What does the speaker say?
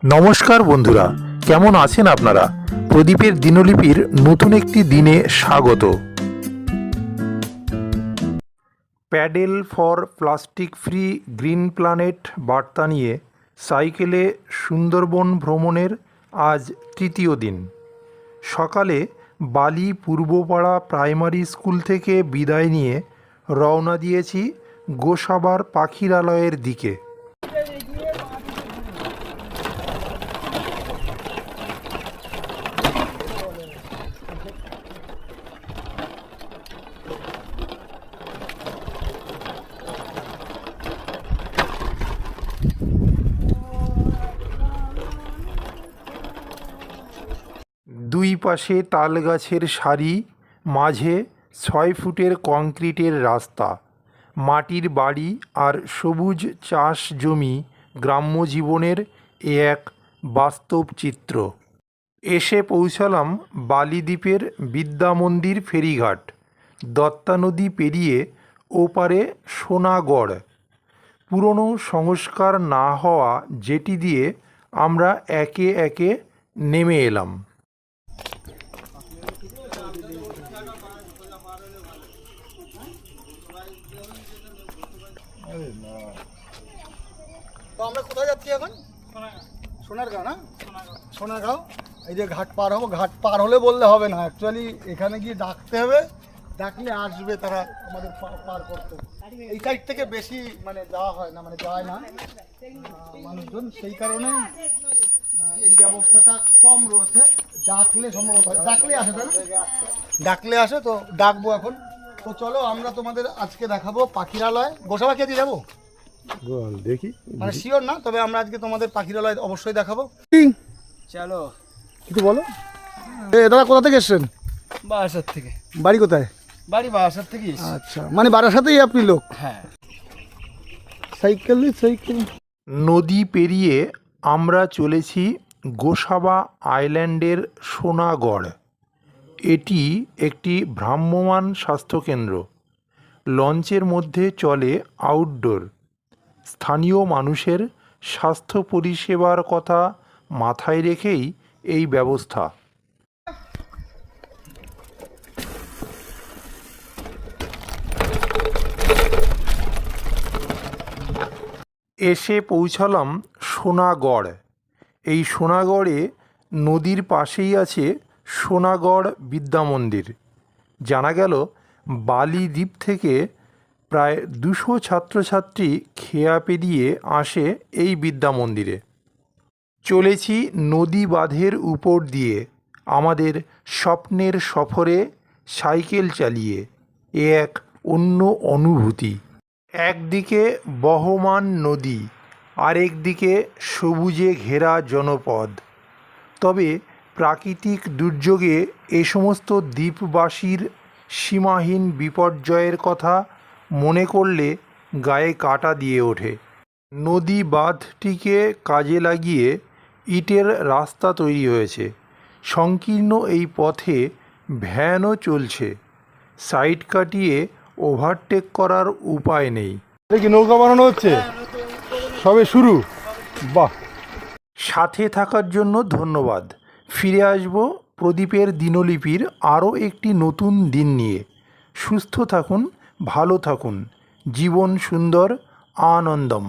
নমস্কার বন্ধুরা, কেমন আছেন আপনারা? প্রদীপের দিনলিপির নতুন একটি দিনে স্বাগত। Paddle for plastic free green planet বার্তা নিয়ে সাইকেলে সুন্দরবন ভ্রমণের আজ তৃতীয় দিন। সকালে বালি পূর্বপাড়া প্রাইমারি স্কুল থেকে বিদায় নিয়ে রওনা দিয়েছি গোসাবার পাখিরালয়ের দিকে। দুই পাশে তাল গাছের সারি, মাঝে 6 ফুটের কংক্রিটের রাস্তা, মাটির বাড়ি আর সবুজ চাষ জমি গ্রাম্য জীবনের এক বাস্তব চিত্র। এসে পৌঁছালাম বালিদ্বীপের বিদ্যামন্দির ফেরিঘাট। দত্তা নদী পেরিয়ে ওপারে সোনাগড়, পুরনো সংস্কার না হওয়া জেটি দিয়ে আমরা একে একে নেমে এলাম। তো আমরা কোথায় যাচ্ছি এখন? সোনারগাঁও না? সোনারগাঁও। এই যে ঘাট পার হবো, ঘাট পার হলে বললে হবে না, অ্যাকচুয়ালি এখানে গিয়ে ডাকতে হবে, ডাকলে আসবে তারা আমাদের পার করতে। এই সাইড থেকে বেশি যাওয়া হয় না, যায় না মানুষজন, সেই কারণে এই ব্যবস্থাটা কম রয়েছে। ডাকলে সম্ভবত ডাকলে আসে, তাই না? ডাকলে আসে, তো ডাকবো এখন। তো চলো আমরা তোমাদের আজকে দেখাবো পাখিরালয়। গোসাবা খেতে যাবো দেখি, শিওর না, তবে আমরা আজকে তোমাদের পাখিরালয় অবশ্যই দেখাবো। চলো কিছু বলো। দাদা কোথা থেকে এসছেন? বারাসাত থেকে। বাড়ি কোথায়? বাড়ি বারাসাত থেকে। আচ্ছা, বারাসাতেই আপনি লোক? হ্যাঁ। সাইকেল নদী পেরিয়ে আমরা চলেছি গোসাবা আইল্যান্ডের সোনাগড়। এটি একটি ভ্রাম্যমাণ স্বাস্থ্যকেন্দ্র। লঞ্চের মধ্যে চলে আউটডোর। স্থানীয় মানুষের স্বাস্থ্য পরিষেবার কথা মাথায় রেখেই এই ব্যবস্থা। এসে পৌঁছালাম সোনাগড়। এই সোনাগড়ে নদীর পাশেই আছে সোনাগড় বিদ্যামন্দির। জানা গেল বালিদ্বীপ থেকে প্রায় 200 ছাত্রছাত্রী খেয়া পেরিয়ে আসে এই বিদ্যামন্দিরে। চলেছি নদী বাঁধের উপর দিয়ে আমাদের স্বপ্নের সফরে সাইকেল চালিয়ে। এক অন্য অনুভূতি। একদিকে বহমান নদী, আরেকদিকে সবুজে ঘেরা জনপদ। তবে প্রাকৃতিক দুর্যোগে এ সমস্ত দ্বীপবাসীর সীমাহীন বিপর্যয়ের কথা মনে করলে গায়ে কাঁটা দিয়ে ওঠে। নদী বাঁধটিকে কাজে লাগিয়ে ইটের রাস্তা তৈরি হয়েছে। সংকীর্ণ এই পথে ভ্যানও চলছে। সাইড কাটিয়ে ওভারটেক করার উপায় নেই। কি নৌকা বানানো হচ্ছে? সবে শুরু। বাহ, সাথে থাকার জন্য ধন্যবাদ। ফিরে আসব প্রদীপের দিনলিপির আরও একটি নতুন দিন নিয়ে। সুস্থ থাকুন, ভালো থাকুন। জীবন সুন্দর, আনন্দম।